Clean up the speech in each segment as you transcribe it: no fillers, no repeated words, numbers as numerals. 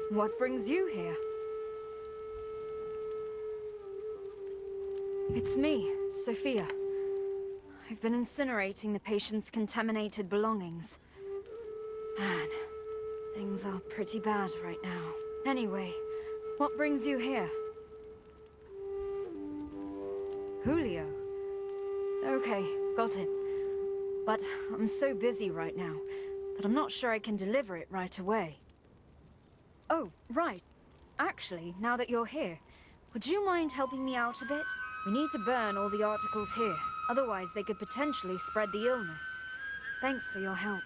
What brings you here? It's me, Sophia. I've been incinerating the patient's contaminated belongings. Man, things are pretty bad right now. Anyway, what brings you here? Julio. Okay, got it. But I'm so busy right now that I'm not sure I can deliver it right away. Oh, right. Actually, now that you're here, would you mind helping me out a bit? We need to burn all the articles here, otherwise they could potentially spread the illness. Thanks for your help.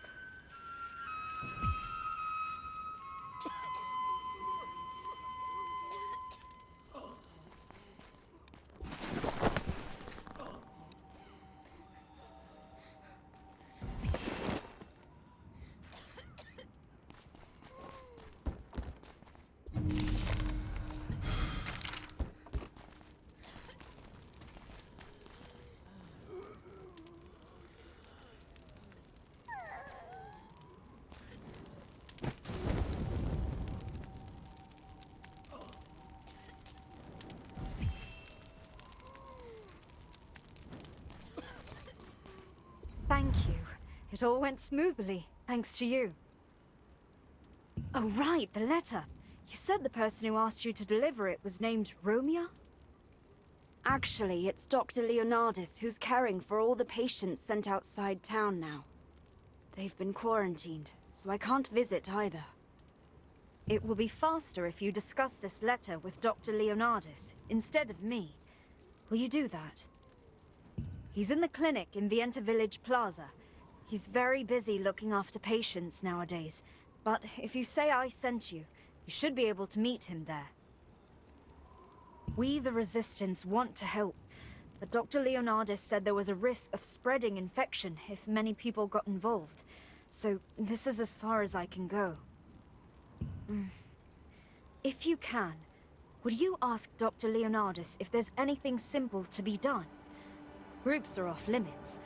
Thank you. It all went smoothly, thanks to you. Oh right, the letter. You said the person who asked you to deliver it was named Romeo? Actually, it's Dr. Leonardis who's caring for all the patients sent outside town now. They've been quarantined, so I can't visit either. It will be faster if you discuss this letter with Dr. Leonardis instead of me. Will you do that? He's in the clinic in Vienta Village Plaza. He's very busy looking after patients nowadays, but if you say I sent you, you should be able to meet him there. We, the Resistance, want to help, but Dr. Leonardis said there was a risk of spreading infection if many people got involved, so this is as far as I can go. If you can, would you ask Dr. Leonardis if there's anything simple to be done? Groups are off limits,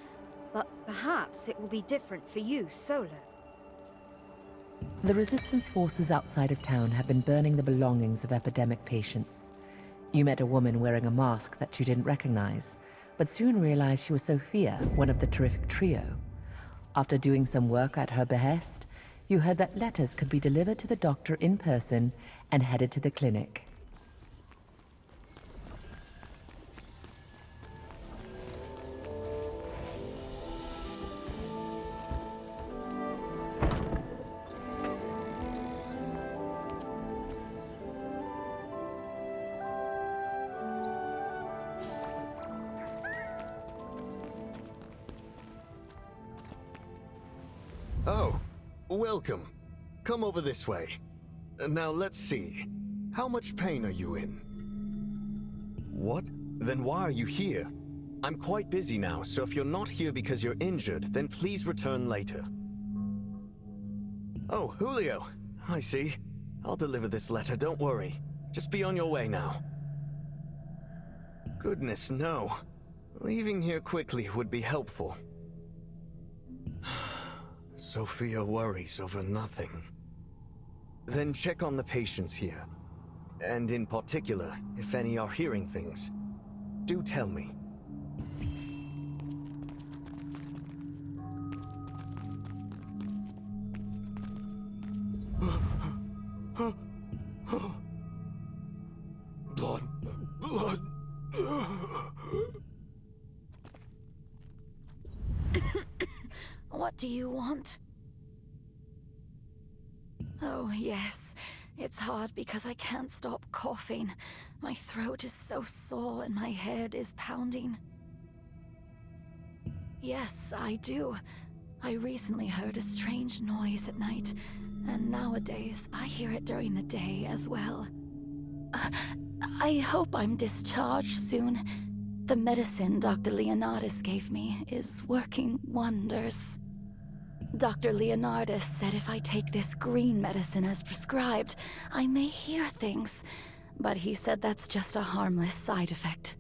but perhaps it will be different for you solo. The Resistance forces outside of town have been burning the belongings of epidemic patients. You met a woman wearing a mask that you didn't recognize, but soon realized she was Sophia, one of the terrific trio. After doing some work at her behest, you heard that letters could be delivered to the doctor in person and headed to the clinic. Oh, welcome. Come over this way. Now let's see. How much pain are you in? What? Then why are you here? I'm quite busy now, so if you're not here because you're injured, then please return later. Oh, Julio. I see. I'll deliver this letter, don't worry. Just be on your way now. Goodness, no. Leaving here quickly would be helpful. Sophia worries over nothing. Then check on the patients here. And in particular, if any are hearing things. Do tell me. Blood. Blood. What do you want? Oh, yes. It's hard because I can't stop coughing. My throat is so sore and my head is pounding. Yes, I do. I recently heard a strange noise at night, and nowadays I hear it during the day as well. I hope I'm discharged soon. The medicine Dr. Leonardis gave me is working wonders. Dr. Leonardis said if I take this green medicine as prescribed, I may hear things, but he said that's just a harmless side effect.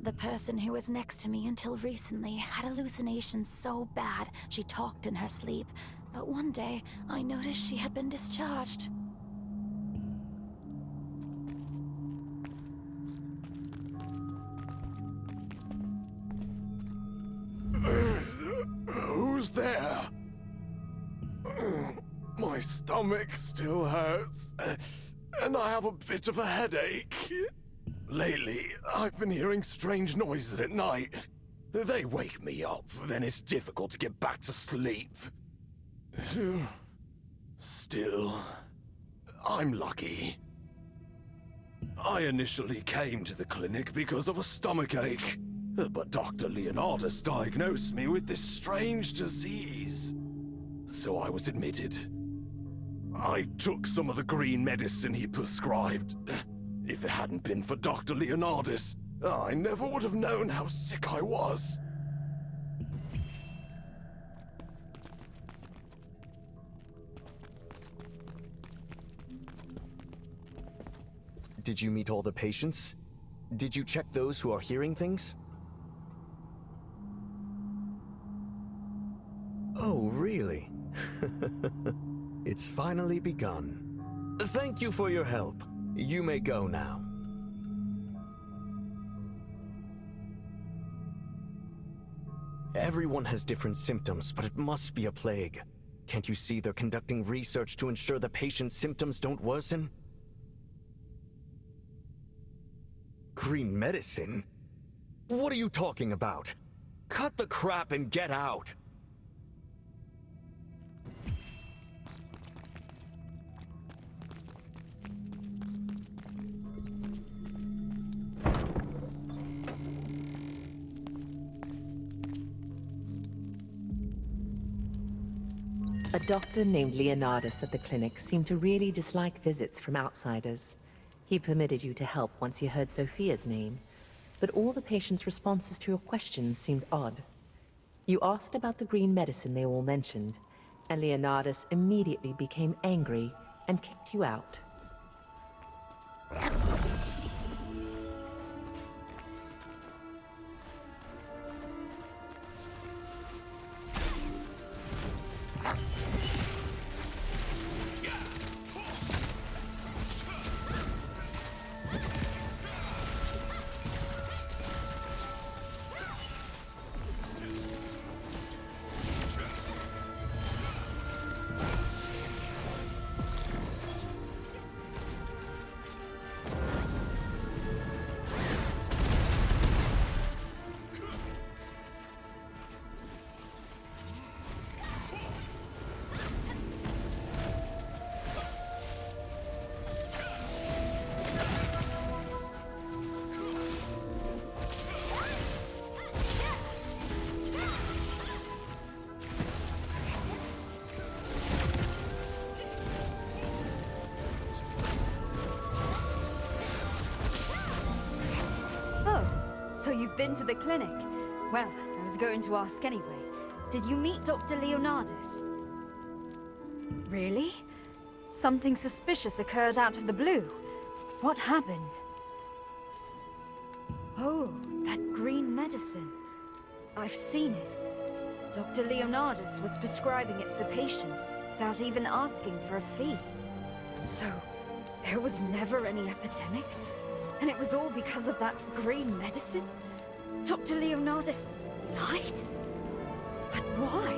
The person who was next to me until recently had hallucinations so bad she talked in her sleep, but one day I noticed she had been discharged. Who's there? My stomach still hurts, and I have a bit of a headache. Lately, I've been hearing strange noises at night. They wake me up, then it's difficult to get back to sleep. Still, I'm lucky. I initially came to the clinic because of a stomachache, but Dr. Leonardus diagnosed me with this strange disease. So I was admitted. I took some of the green medicine he prescribed. If it hadn't been for Dr. Leonardus, I never would have known how sick I was. Did you meet all the patients? Did you check those who are hearing things? Oh, really? It's finally begun. Thank you for your help. You may go now. Everyone has different symptoms, but it must be a plague. Can't you see they're conducting research to ensure the patient's symptoms don't worsen? Green medicine? What are you talking about? Cut the crap and get out! A doctor named Leonardus at the clinic seemed to really dislike visits from outsiders. He permitted you to help once he heard Sophia's name, but all the patients' responses to your questions seemed odd. You asked about the green medicine they all mentioned, and Leonardus immediately became angry and kicked you out. So you've been to the clinic? Well, I was going to ask anyway. Did you meet Dr. Leonardus? Really? Something suspicious occurred out of the blue. What happened? Oh, that green medicine. I've seen it. Dr. Leonardus was prescribing it for patients without even asking for a fee. So, there was never any epidemic? And it was all because of that green medicine? Dr. Leonardus lied? But why?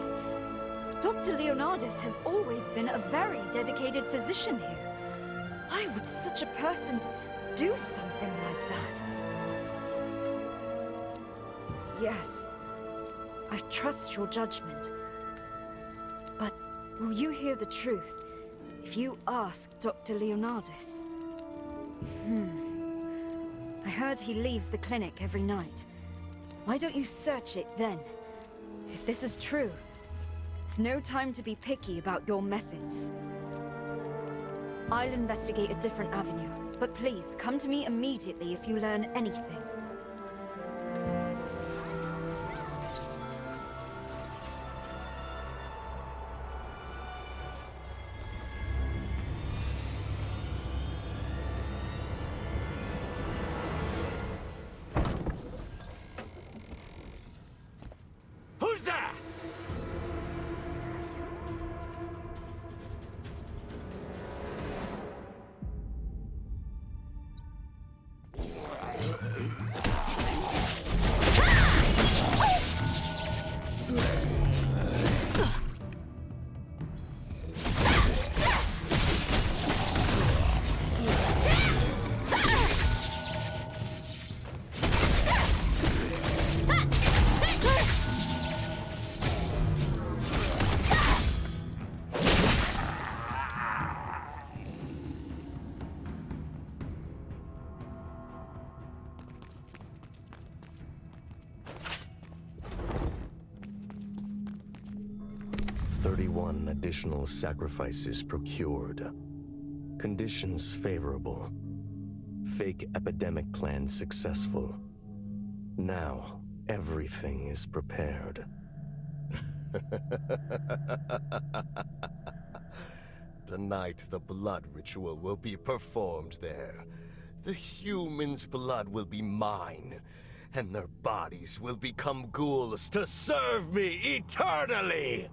Dr. Leonardus has always been a very dedicated physician here. Why would such a person do something like that? Yes, I trust your judgment. But will you hear the truth if you ask Dr. Leonardus? I heard he leaves the clinic every night. Why don't you search it then? If this is true, it's no time to be picky about your methods. I'll investigate a different avenue, but please come to me immediately if you learn anything. Who's there? 31 additional sacrifices procured. Conditions favorable. Fake epidemic plan successful. Now, everything is prepared. Tonight, the blood ritual will be performed there. The humans' blood will be mine, and their bodies will become ghouls to serve me eternally!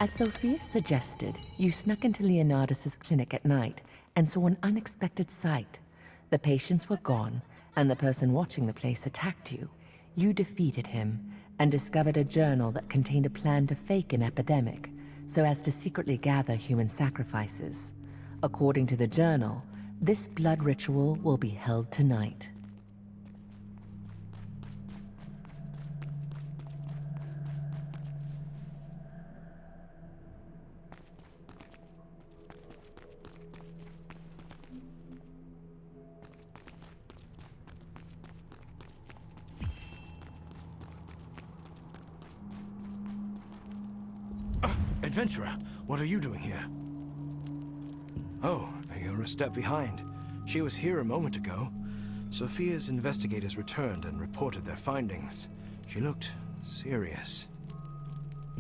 As Sophia suggested, you snuck into Leonardus's clinic at night and saw an unexpected sight. The patients were gone, and the person watching the place attacked you. You defeated him and discovered a journal that contained a plan to fake an epidemic so as to secretly gather human sacrifices. According to the journal, this blood ritual will be held tonight. Adventurer, what are you doing here? Oh, you're a step behind. She was here a moment ago. Sophia's investigators returned and reported their findings. She looked serious.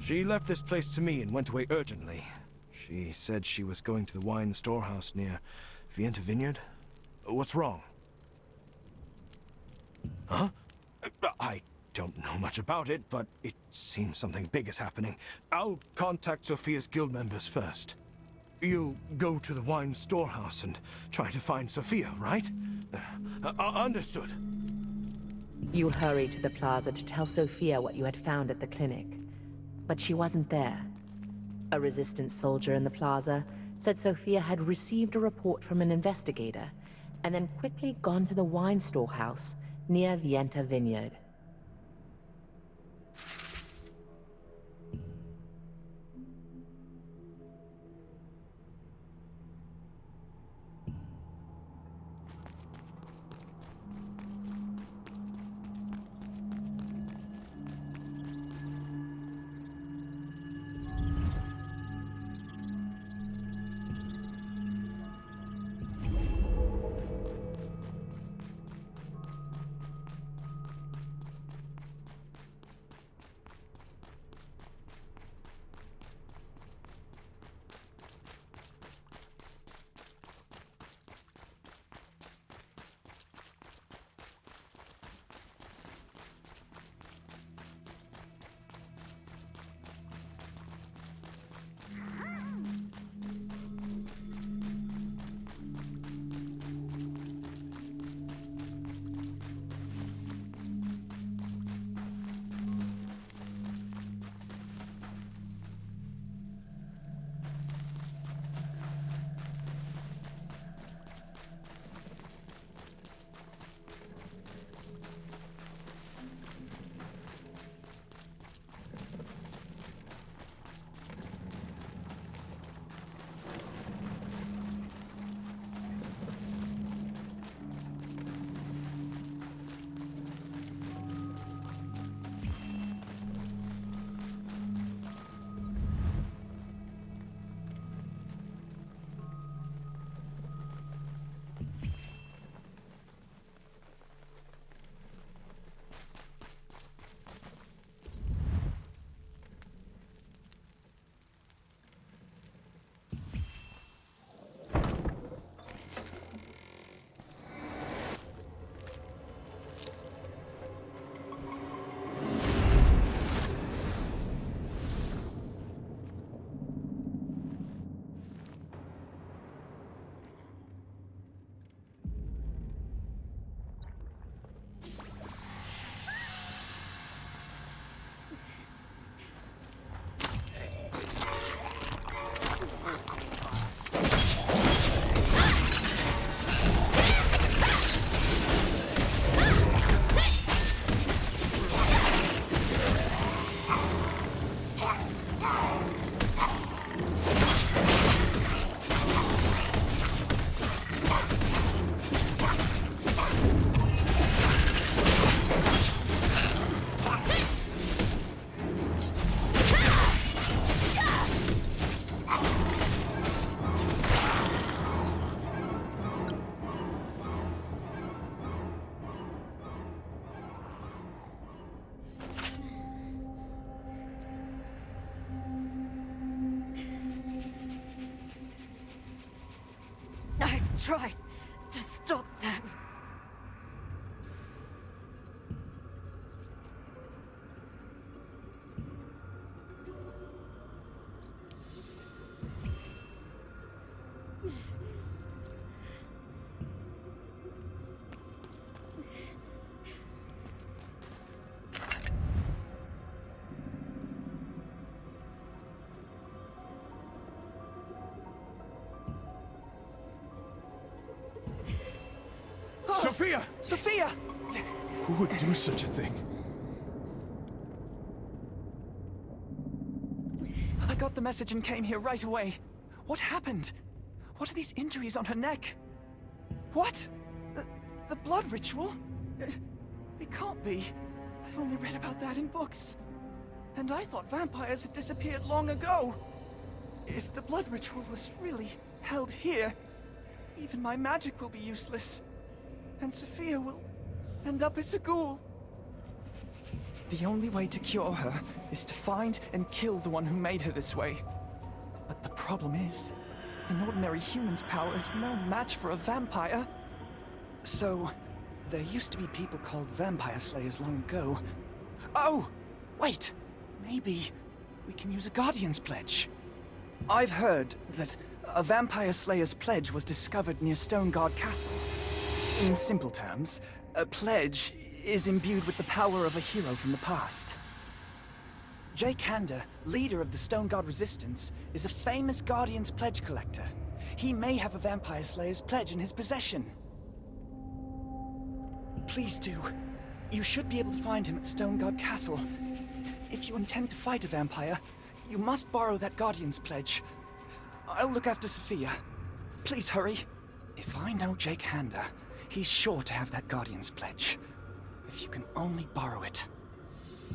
She left this place to me and went away urgently. She said she was going to the wine storehouse near Vienta Vineyard. What's wrong? Huh? I don't know much about it, but it seems something big is happening. I'll contact Sophia's guild members first. You'll go to the wine storehouse and try to find Sophia, right? Understood. You hurried to the plaza to tell Sophia what you had found at the clinic, but she wasn't there. A resistance soldier in the plaza said Sophia had received a report from an investigator and then quickly gone to the wine storehouse near Vienta Vineyard. I've tried to stop them. Sophia! Sophia! Who would do such a thing? I got the message and came here right away. What happened? What are these injuries on her neck? What? The blood ritual? It can't be. I've only read about that in books. And I thought vampires had disappeared long ago. If the blood ritual was really held here, even my magic will be useless. And Sophia will end up as a ghoul. The only way to cure her is to find and kill the one who made her this way. But the problem is, an ordinary human's power is no match for a vampire. So, there used to be people called vampire slayers long ago. Oh! Wait! Maybe we can use a Guardian's Pledge. I've heard that a vampire slayer's pledge was discovered near Stoneguard Castle. In simple terms, a pledge is imbued with the power of a hero from the past. Jake Hander, leader of the Stoneguard Resistance, is a famous Guardian's Pledge collector. He may have a Vampire Slayer's pledge in his possession. Please do. You should be able to find him at Stoneguard Castle. If you intend to fight a vampire, you must borrow that Guardian's Pledge. I'll look after Sophia. Please hurry. If I know Jake Hander, he's sure to have that Guardian's Pledge. If you can only borrow it.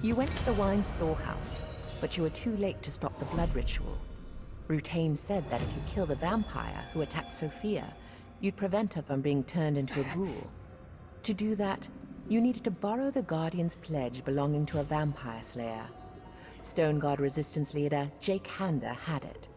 You went to the wine storehouse, but you were too late to stop the blood ritual. Rutain said that if you kill the vampire who attacked Sophia, you'd prevent her from being turned into a ghoul. To do that, you needed to borrow the Guardian's Pledge belonging to a vampire slayer. Stoneguard Resistance leader Jake Hander had it.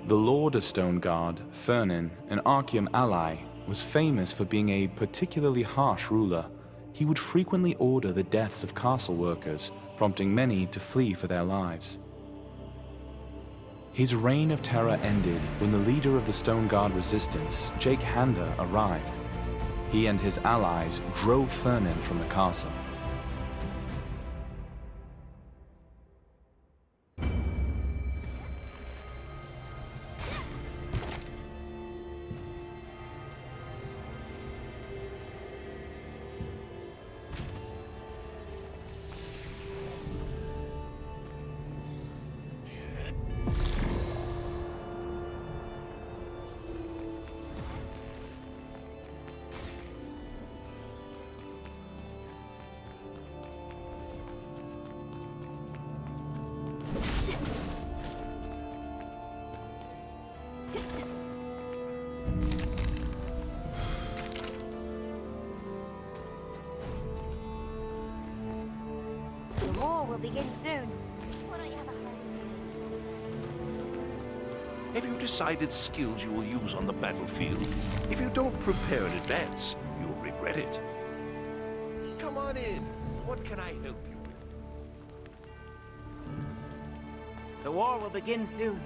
The Lord of Stoneguard, Fernin, an Archeum ally, was famous for being a particularly harsh ruler. He would frequently order the deaths of castle workers, prompting many to flee for their lives. His reign of terror ended when the leader of the Stoneguard Resistance, Jake Hander, arrived. He and his allies drove Fernin from the castle. begin soon. Have you decided skills you will use on the battlefield? If you don't prepare in advance, you'll regret it. Come on in. What can I help you with? The war will begin soon.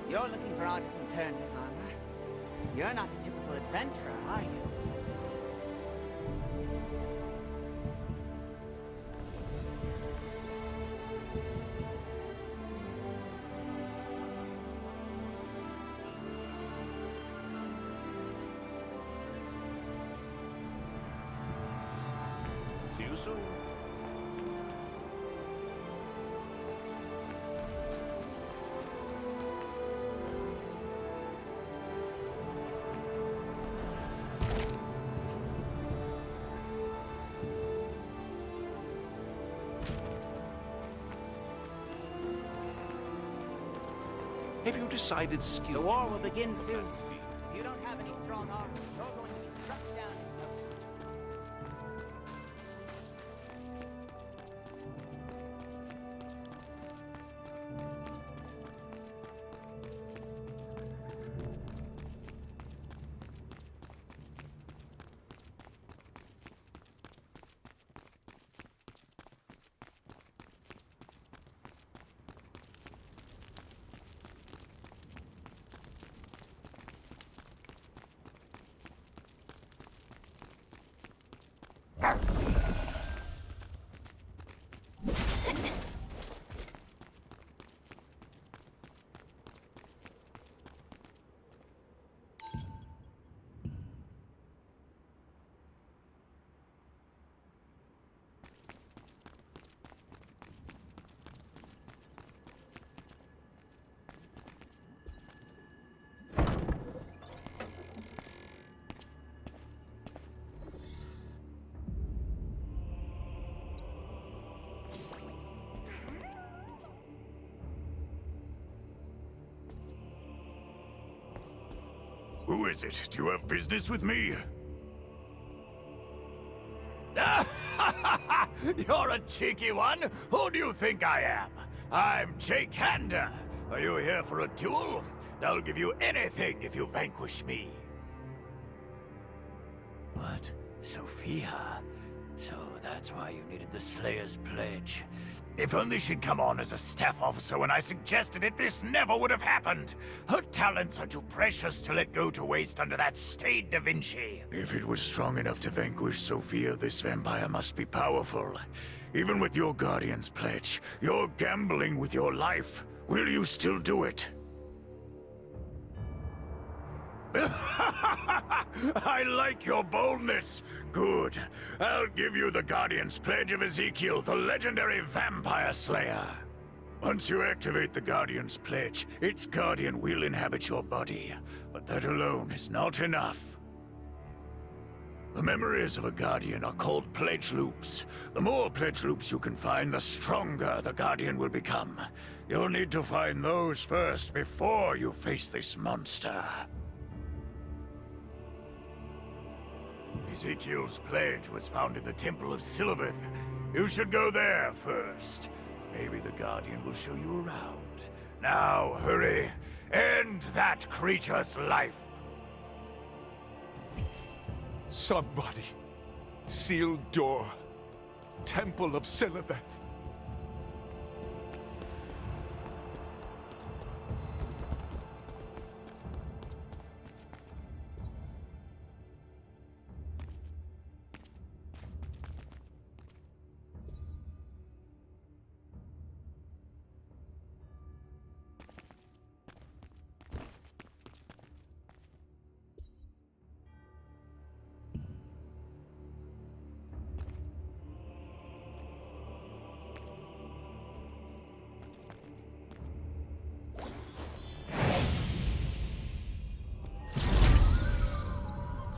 If you're looking for Artisan Turner's armor, you're not a typical adventurer, are you? See you soon. Have you decided skills? The war will begin soon. If you don't have any strong armor, you're going to be struck down in no time. Who is it? Do you have business with me? You're a cheeky one. Who do you think I am? I'm Jake Hander. Are you here for a duel? I'll give you anything if you vanquish me. What? Sophia? So that's why you needed the Slayer's Pledge. If only she'd come on as a staff officer when I suggested it, this never would have happened. Her talents are too precious to let go to waste under that staid Da Vinci. If it was strong enough to vanquish Sophia, this vampire must be powerful. Even with your Guardian's Pledge, you're gambling with your life. Will you still do it? I like your boldness. Good. I'll give you the Guardian's Pledge of Ezekiel, the legendary vampire slayer. Once you activate the Guardian's Pledge, its guardian will inhabit your body. But that alone is not enough. The memories of a Guardian are called Pledge Loops. The more Pledge Loops you can find, the stronger the Guardian will become. You'll need to find those first before you face this monster. Ezekiel's pledge was found in the Temple of Silverth. You should go there first. Maybe the Guardian will show you around. Now, hurry. End that creature's life. Somebody. Sealed door. Temple of Silverth.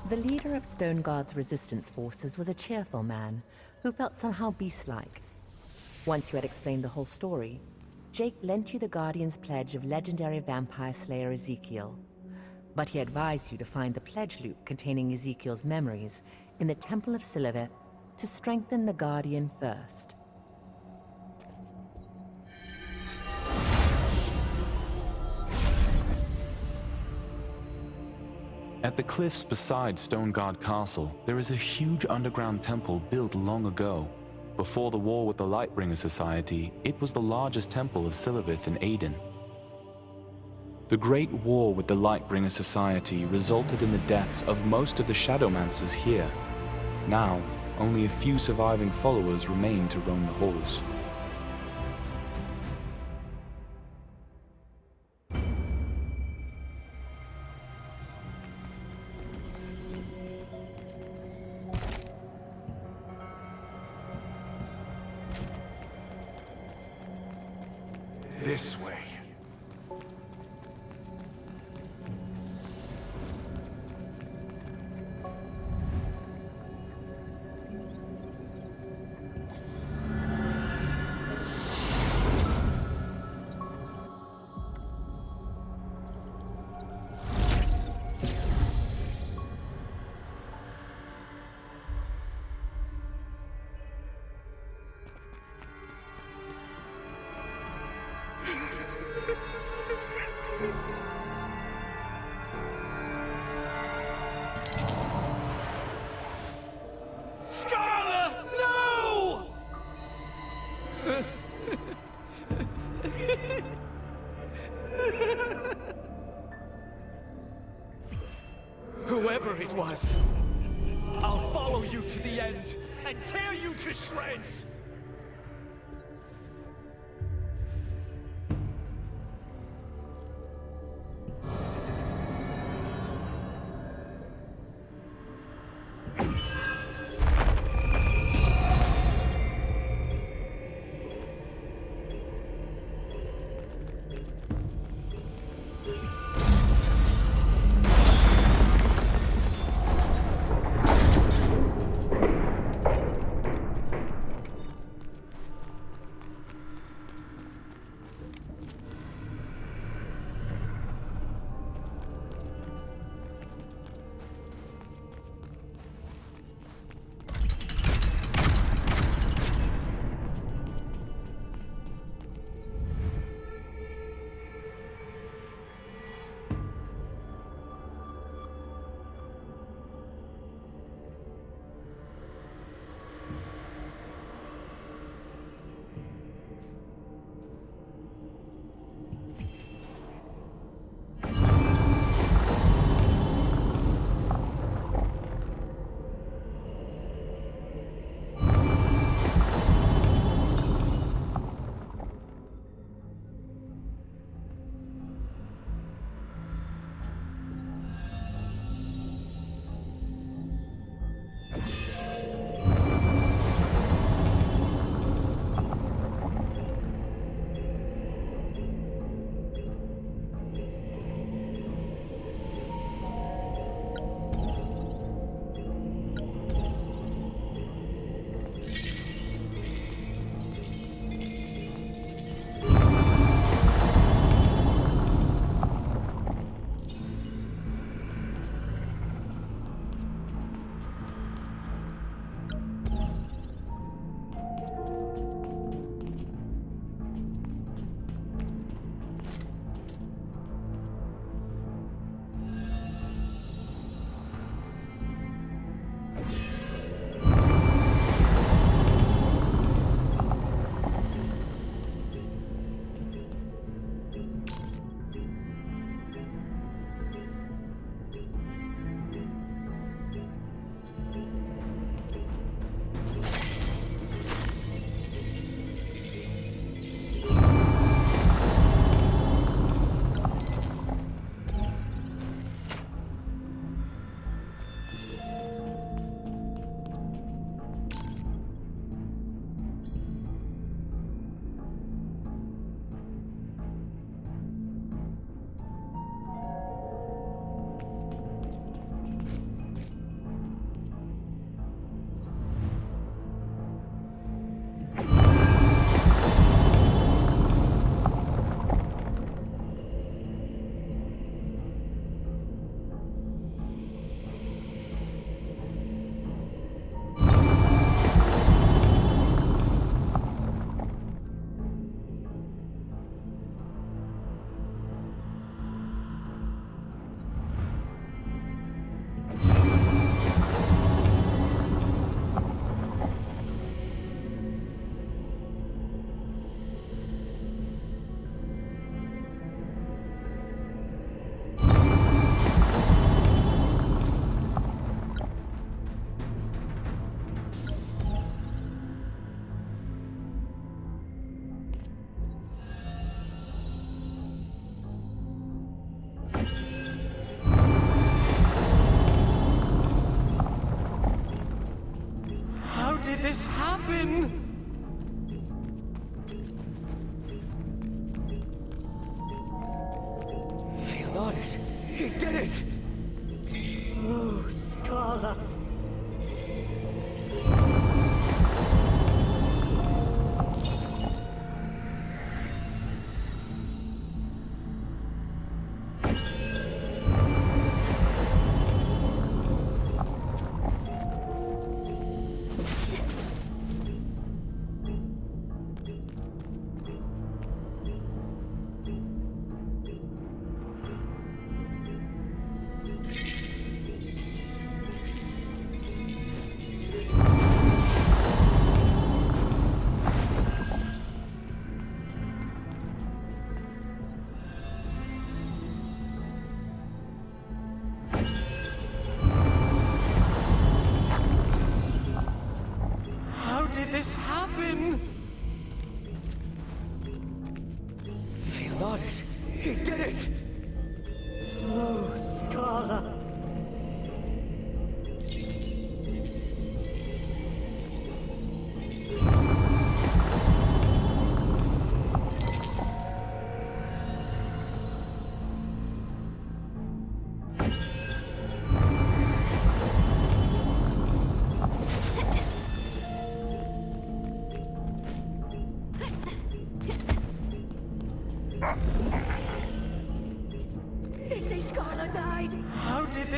The leader of Stone Guard's resistance forces was a cheerful man who felt somehow beast-like. Once you had explained the whole story, Jake lent you the Guardian's Pledge of legendary vampire slayer Ezekiel. But he advised you to find the pledge loop containing Ezekiel's memories in the Temple of Silverth to strengthen the Guardian first. At the cliffs beside Stoneguard Castle, there is a huge underground temple built long ago. Before the war with the Lightbringer Society, it was the largest temple of Silivith in Aden. The Great War with the Lightbringer Society resulted in the deaths of most of the Shadowmancers here. Now, only a few surviving followers remain to roam the halls. This way. Whoever it was, I'll follow you to the end and tear you to shreds!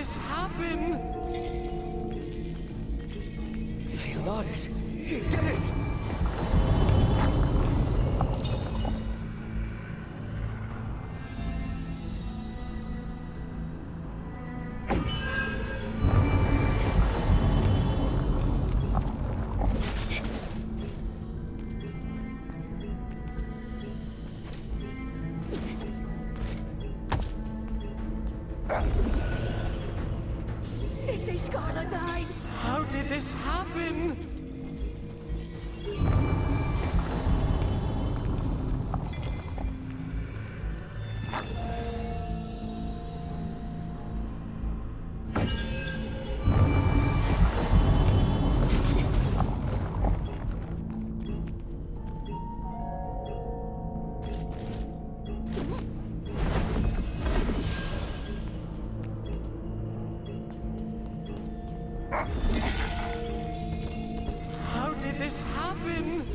this happen? Leonardus, he did it! They say Scarla died. How did this happen? How did this happen?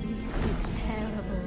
This is terrible.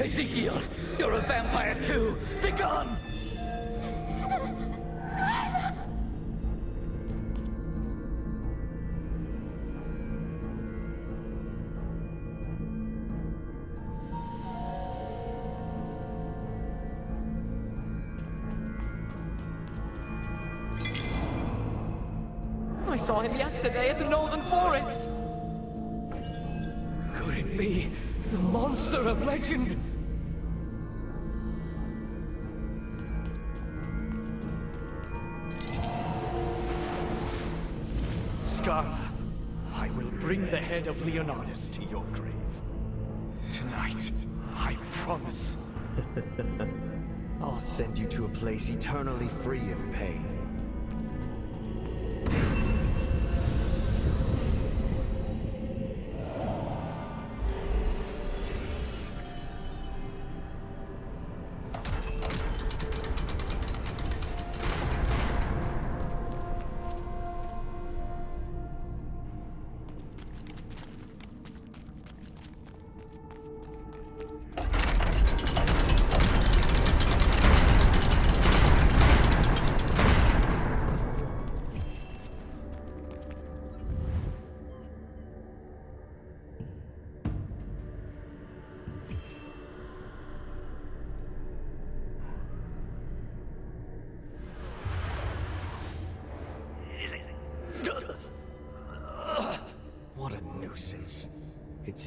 Ezekiel, you're a vampire too! Begone! I saw him yesterday at the Northern Forest! Could it be the monster of legend? Scarla, I will bring the head of Leonardus to your grave. Tonight, I promise. I'll send you to a place eternally free of pain.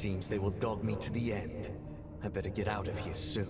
seems they will dog me to the end. I better get out of here soon.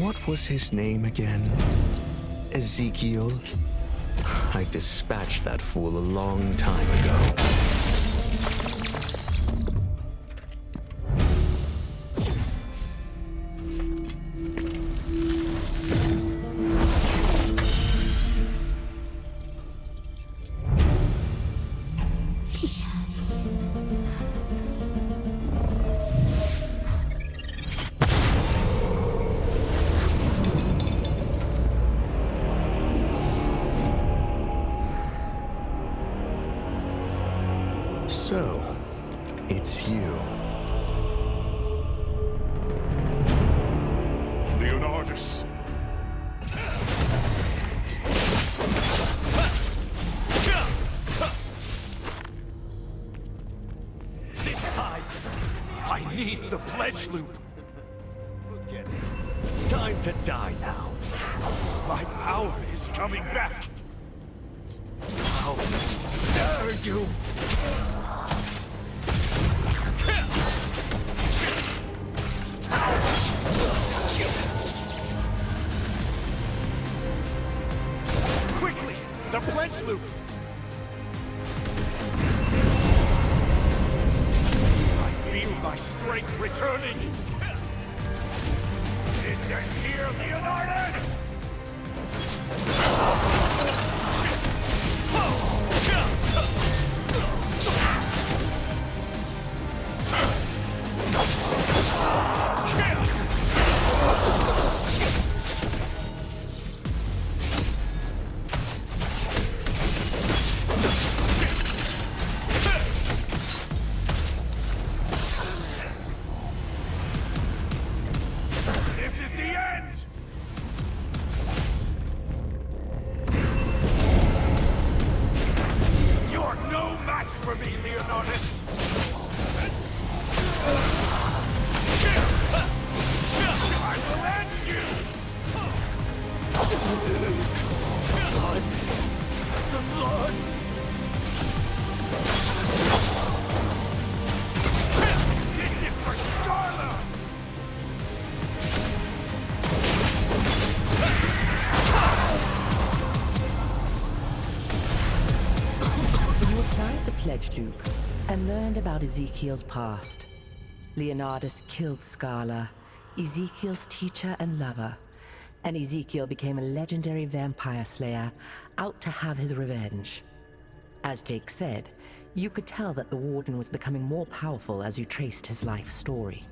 What was his name again? Ezekiel? I dispatched that fool a long time ago. So, it's you. Leonardus! This time, I need the pledge loop. Forget it. Time to die now. My power is coming back. How dare you! Quickly, the pledge loop! I feel my strength returning! This ends here, Leonardus! This is the end! You're no match for me, Leonardus! I will end you! Blood! The blood! This is for Scarlet! You applied the pledge loop and learned about Ezekiel's past. Leonardus killed Scala, Ezekiel's teacher and lover, and Ezekiel became a legendary vampire slayer out to have his revenge. As Jake said, you could tell that the Warden was becoming more powerful as you traced his life story.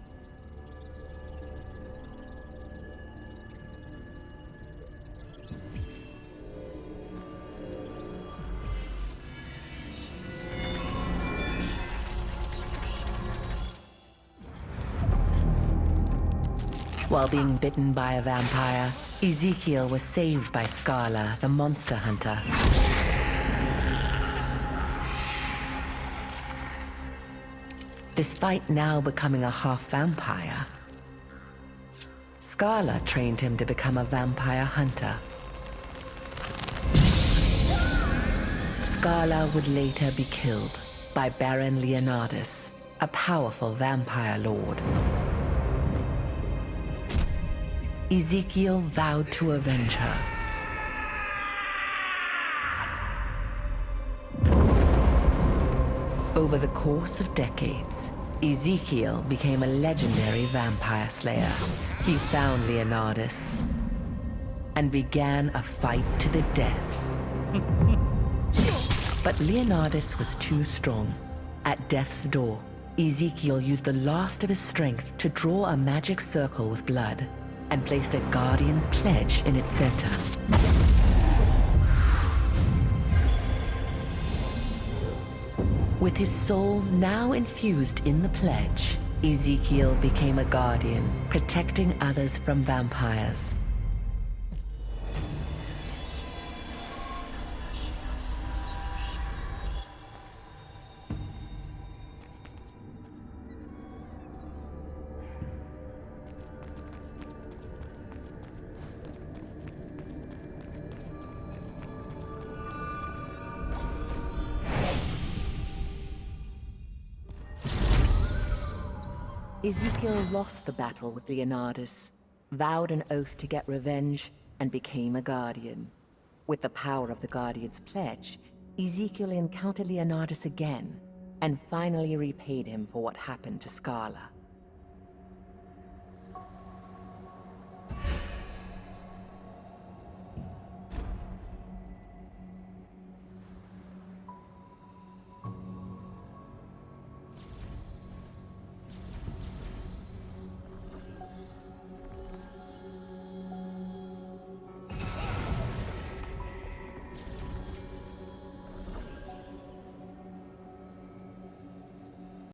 While being bitten by a vampire, Ezekiel was saved by Scala, the monster hunter. Despite now becoming a half-vampire, Scala trained him to become a vampire hunter. Scala would later be killed by Baron Leonardus, a powerful vampire lord. Ezekiel vowed to avenge her. Over the course of decades, Ezekiel became a legendary vampire slayer. He found Leonardus and began a fight to the death. But Leonardus was too strong. At death's door, Ezekiel used the last of his strength to draw a magic circle with blood and placed a Guardian's pledge in its center. With his soul now infused in the pledge, Ezekiel became a Guardian, protecting others from vampires. Ezekiel lost the battle with Leonardus, vowed an oath to get revenge, and became a Guardian. With the power of the Guardian's pledge, Ezekiel encountered Leonardus again, and finally repaid him for what happened to Scala.